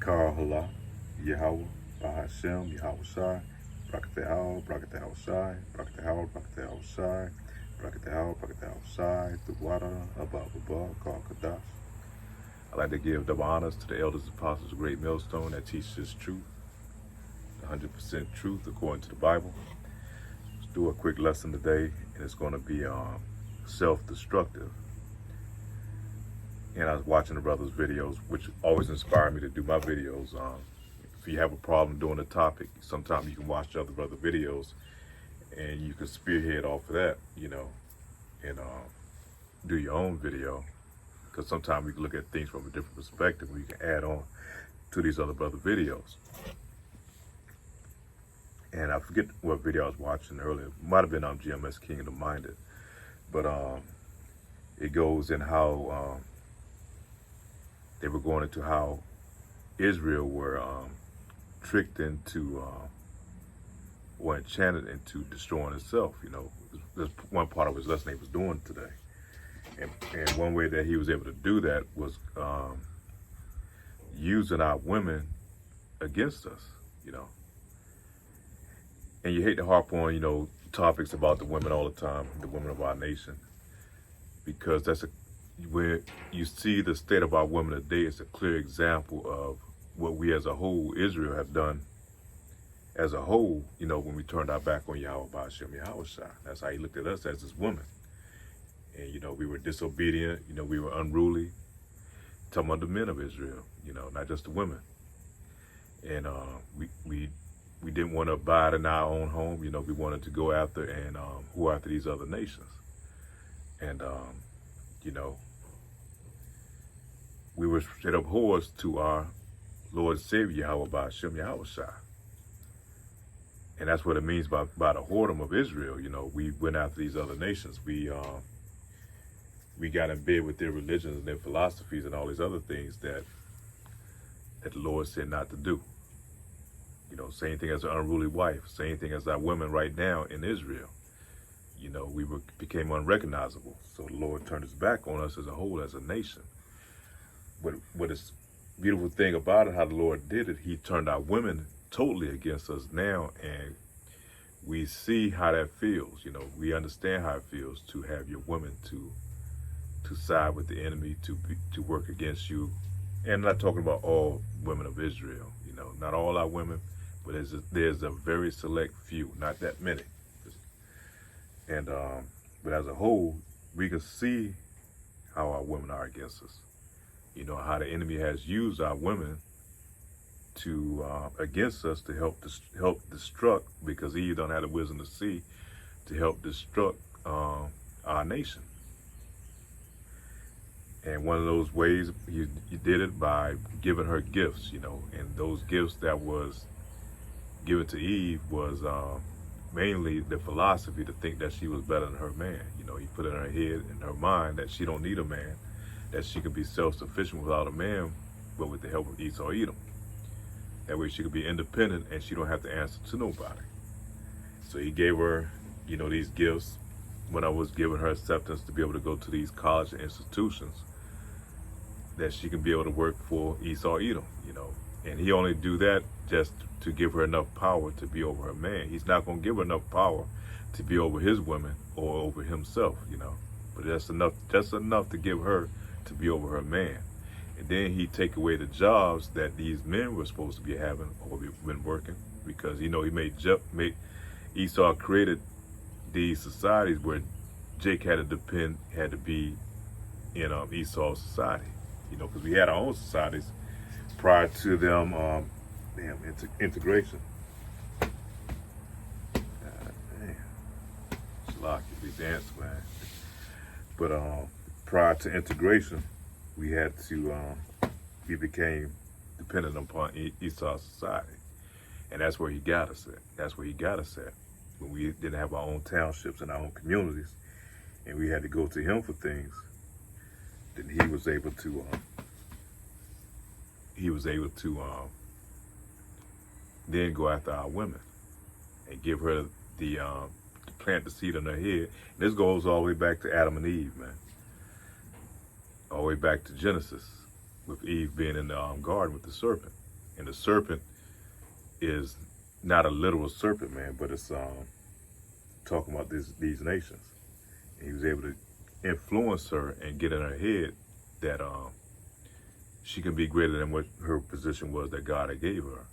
Karahala, Yahweh, Bahashem, Yahweh Shai, Brakatahal, Brakatahal Shai, Brakatahal, Brakatahal Shai, Brakatahal, Brakatahal Shai, the water above, called Kadash. I'd like to give double honors to the elders, apostles, of Great Millstone that teaches truth, 100% truth according to the Bible. Let's do a quick lesson today, and it's going to be self-destructive. And I was watching the brothers' videos, which always inspired me to do my videos. If you have a problem doing a topic, sometimes you can watch other brother videos, and you can spearhead off of that, and do your own video. Because sometimes we can look at things from a different perspective, where you can add on to these other brother videos. And I forget what video I was watching earlier. It might have been on GMS Kingdom Minded, but it goes in how they were going into how Israel were tricked into or enchanted into destroying itself. That's one part of his lesson he was doing today. And one way that he was able to do that was using our women against us, And you hate to harp on, topics about the women all the time, the women of our nation, because where you see the state of our women today, it's a clear example of what we as a whole, Israel, have done as a whole, when we turned our back on Yahweh Ba'ashem Yahweh Shai. That's how he looked at us as his women. And, we were disobedient, we were unruly. Talking about the men of Israel, not just the women. And we didn't want to abide in our own home, we wanted to go after and who after these other nations. And, we were straight up whores to our Lord and Savior, Yahweh Ba'ashem Yahweh Shai. And that's what it means by the whoredom of Israel. We went after these other nations. We got in bed with their religions and their philosophies and all these other things that the Lord said not to do. Same thing as an unruly wife, same thing as our women right now in Israel. We became unrecognizable. So the Lord turned his back on us as a whole, as a nation. But what is beautiful thing about it, how the Lord did it, he turned our women totally against us now, and we see how that feels. We understand how it feels to have your women to side with the enemy, to work against you. And I'm not talking about all women of Israel, not all our women, but there's a very select few, not that many. And but as a whole, we can see how our women are against us. How the enemy has used our women to against us to help destruct, because Eve don't have the wisdom to see, to help destruct our nation. And one of those ways he did it by giving her gifts, and those gifts that was given to Eve was mainly the philosophy to think that she was better than her man. He put it in her head and her mind that she don't need a man, that she could be self-sufficient without a man, but with the help of Esau Edom. That way she could be independent and she don't have to answer to nobody. So he gave her, these gifts when I was giving her acceptance to be able to go to these college institutions, that she can be able to work for Esau Edom, And he only do that just to give her enough power to be over her man. He's not going to give her enough power to be over his women or over himself, But that's enough to give her to be over her man. And then he take away the jobs that these men were supposed to be having or been working, because he made Esau created these societies where Jake had to be in Esau's society, because we had our own societies prior to them integration. Shlocky, we dance, man. But prior to integration, we became dependent upon Esau's society. And that's where he got us at. When we didn't have our own townships and our own communities, and we had to go to him for things, then he was able to then go after our women and give her to plant the seed on her head. And this goes all the way back to Adam and Eve, man. All the way back to Genesis, with Eve being in the garden with the serpent. And the serpent is not a literal serpent, man, but it's talking about these nations. And he was able to influence her and get in her head that she can be greater than what her position was that God had gave her.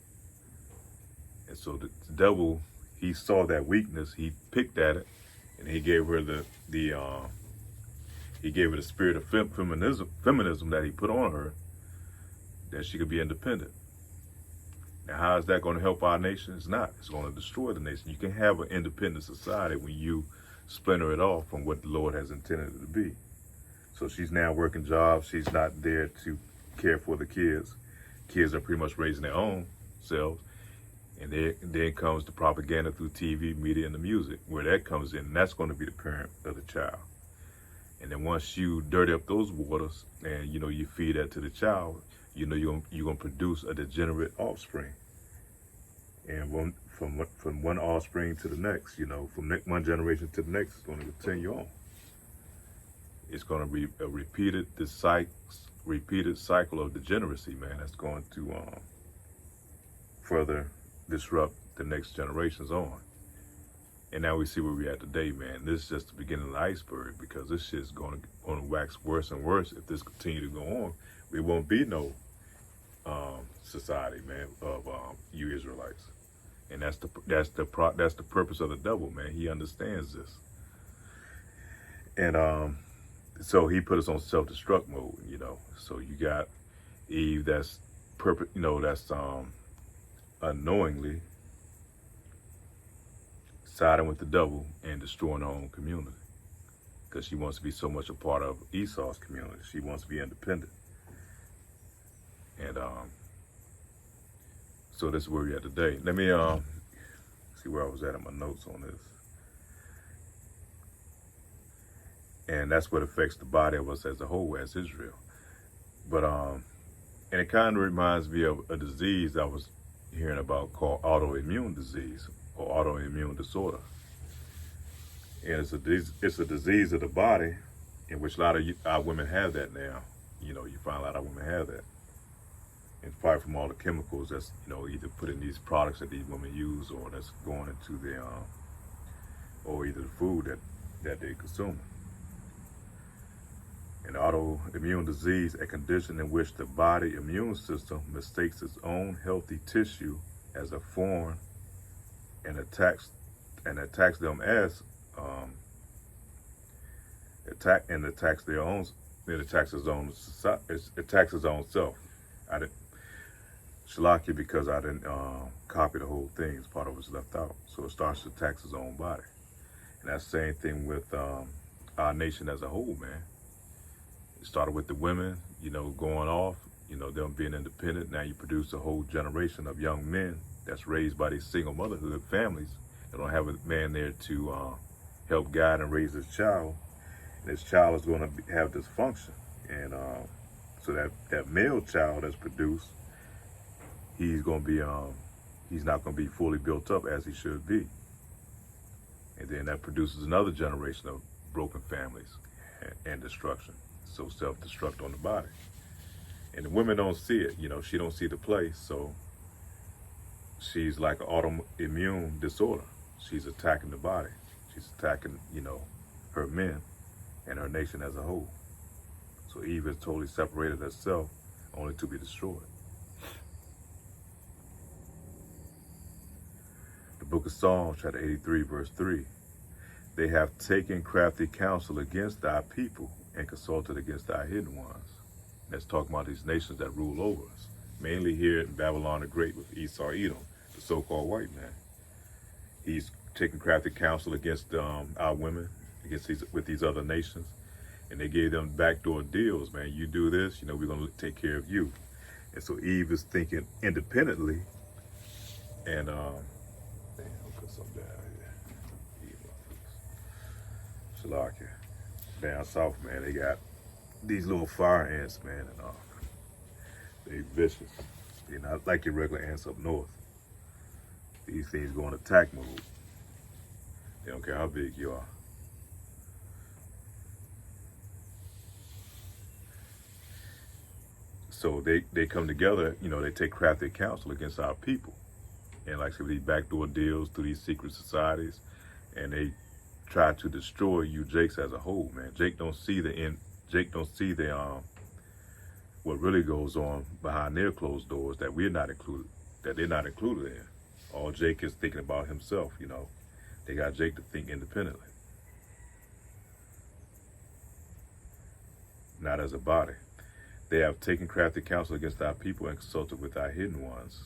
And so the devil, he saw that weakness, he picked at it, and he gave her he gave her the spirit of feminism that he put on her, that she could be independent. Now, how is that going to help our nation? It's not. It's going to destroy the nation. You can have an independent society when you splinter it off from what the Lord has intended it to be. So she's now working jobs. She's not there to care for the kids. Kids are pretty much raising their own selves. And then comes the propaganda through TV, media, and the music, where that comes in. And that's going to be the parent of the child. And then once you dirty up those waters and, you feed that to the child, you're going to produce a degenerate offspring. And from one offspring to the next, from one generation to the next, it's going to continue on. It's going to be a repeated cycle of degeneracy, man. That's going to further disrupt the next generations on. And now we see where we're at today, man. This is just the beginning of the iceberg, because this shit's going to wax worse and worse. If this continues to go on, there won't be no society, man, of you Israelites. And that's the purpose of the devil, man. He understands this. And so he put us on self-destruct mode, So you got Eve that's that's unknowingly siding with the devil and destroying her own community, because she wants to be so much a part of Esau's community. She wants to be independent. And so this is where we're at today. Let me see where I was at in my notes on this. And that's what affects the body of us as a whole, as Israel. But and it kind of reminds me of a disease I was hearing about called autoimmune disease or autoimmune disorder. And it's a disease of the body in which a lot of our women have that now. You find a lot of women have that. And fight from all the chemicals that's, either put in these products that these women use, or that's going into their, or either the food that they consume. An autoimmune disease, a condition in which the body immune system mistakes its own healthy tissue as a foreign and attacks them as attacks its own self. Shalakia, because I didn't copy the whole thing. It's part of what's left out. So it starts to attack its own body. And that's the same thing with our nation as a whole, man. It started with the women, going off, them being independent. Now you produce a whole generation of young men that's raised by these single motherhood families that don't have a man there to help guide and raise his child. And his child is going to have dysfunction. And so that male child that's produced, he's going to be, he's not going to be fully built up as he should be. And then that produces another generation of broken families and destruction. So self-destruct on the body. And the women don't see it, she don't see the play. So she's like an autoimmune disorder. She's attacking the body. She's attacking, her men and her nation as a whole. So Eve has totally separated herself only to be destroyed. The book of Psalms, chapter 83, verse 3. They have taken crafty counsel against thy people and consulted against thy hidden ones. That's talking about these nations that rule over us. Mainly here in Babylon the Great with Esau, Edom, the so-called white man. He's taking crafty counsel against our women, with these other nations. And they gave them backdoor deals, man. You do this, we're going to take care of you. And so Eve is thinking independently. And, I'll put something down here. Shalakia. Down south, man, they got these little fire ants, man, and they vicious. They're not like your regular ants up north. These things go in attack mode. They don't care how big you are. So they come together, they take crafty counsel against our people. And like I said, these backdoor deals through these secret societies, and they try to destroy you Jakes as a whole, man. Jake don't see the end. Jake don't see the what really goes on behind their closed doors that we're not included, that they're not included in. All Jake is thinking about himself, They got Jake to think independently, not as a body. They have taken crafty counsel against our people and consulted with our hidden ones.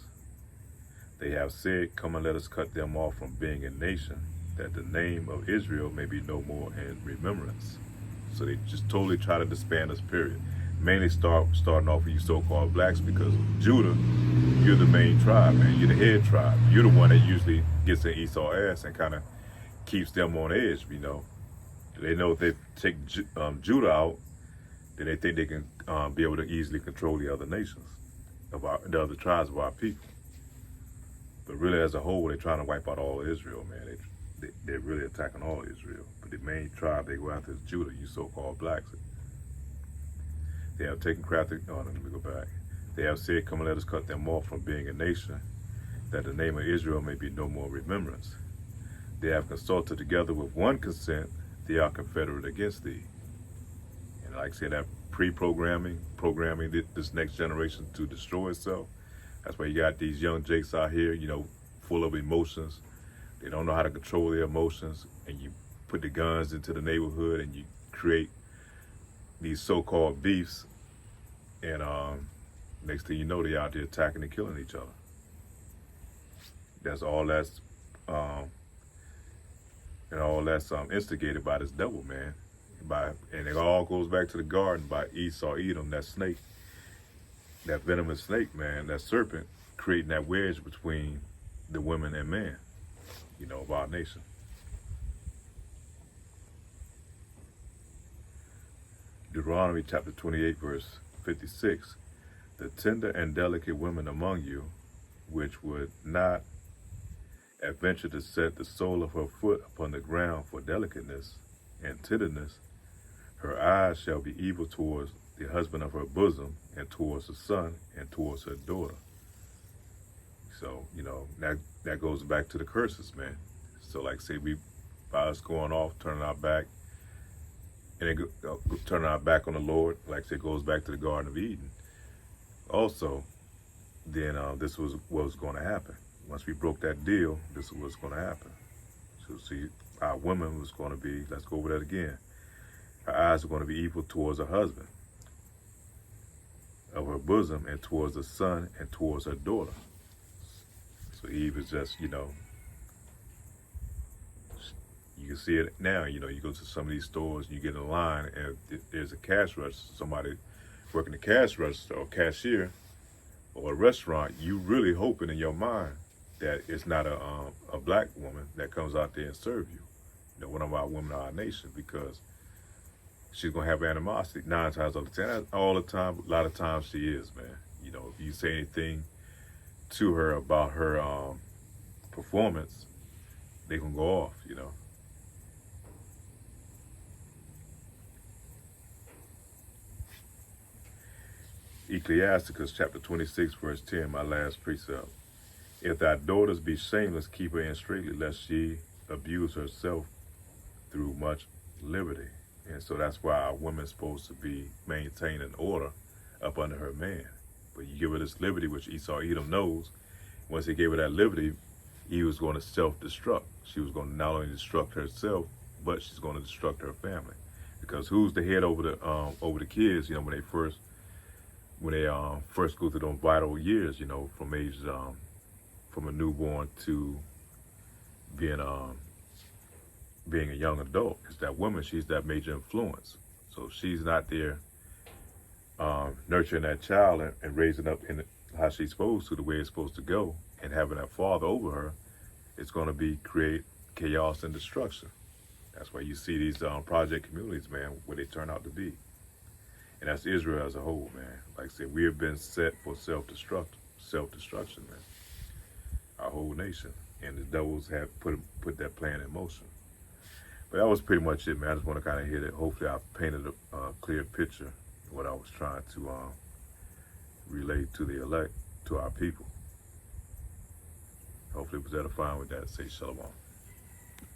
They have said, come and let us cut them off from being a nation, that the name of Israel may be no more in remembrance. So they just totally try to disband us, period. Mainly starting off with you so-called blacks, because Judah, you're the main tribe, man. You're the head tribe. You're the one that usually gets in Esau's ass and kind of keeps them on edge, They know if they take Judah out, then they think they can be able to easily control the other nations, the other tribes of our people. But really, as a whole, they're trying to wipe out all of Israel, man. They're really attacking all of Israel. But the main tribe they go after is Judah, you so-called blacks. They have taken crafty, let me go back. They have said, come and let us cut them off from being a nation, that the name of Israel may be no more remembrance. They have consulted together with one consent, they are confederate against thee. And like I said, that programming this next generation to destroy itself. That's why you got these young Jakes out here, full of emotions. They don't know how to control their emotions, and you put the guns into the neighborhood and you create these so-called beefs, and next thing you know, they're out there attacking and killing each other. That's instigated by this devil, man. And it all goes back to the garden by Esau, Edom, that snake, that venomous snake, man, that serpent, creating that wedge between the women and man, of our nation. Deuteronomy chapter 28, verse 56, the tender and delicate women among you, which would not adventure to set the sole of her foot upon the ground for delicateness and tenderness, her eyes shall be evil towards the husband of her bosom, and towards the son, and towards her daughter. So, that goes back to the curses, man. So like say by us going off, turning our back, and then turning our back on the Lord, like I said, goes back to the Garden of Eden. Also, then this was what was going to happen. Once we broke that deal, this is what's going to happen. So see, our woman was going to be, let's go over that again. Her eyes are going to be evil towards her husband of her bosom, and towards the son, and towards her daughter. So Eve is just, you can see it now. You go to some of these stores, you get in line, and there's a cash register, somebody working the cash register or cashier or a restaurant. You really hoping in your mind that it's not a black woman that comes out there and serve you. One of our women of our nation, because she's gonna have animosity 9 times out of 10. All the time, a lot of times she is, man. If you say anything to her about her performance, they can go off, Ecclesiasticus chapter 26, verse 10, my last precept. If thy daughters be shameless, keep her in straitly, lest she abuse herself through much liberty. And so that's why our woman's supposed to be maintaining order up under her man. But you give her this liberty, which Esau Edom knows. Once he gave her that liberty, he was going to self-destruct. She was going to not only destruct herself, but she's going to destruct her family. Because who's the head over the kids? When they first go through those vital years, from age from a newborn to being a young adult. It's that woman. She's that major influence. So if she's not there nurturing that child and raising up in how she's supposed to, the way it's supposed to go, and having that father over her, it's going to create chaos and destruction. That's why you see these project communities, man, where they turn out to be. And that's Israel as a whole, man. Like I said, we have been set for self-destruction, man. Our whole nation. And the devils have put that plan in motion. But that was pretty much it, man. I just want to kind of hit it. Hopefully I painted a clear picture of what I was trying to relate to the elect, to our people. Hopefully it was edifying with that. Say shalom.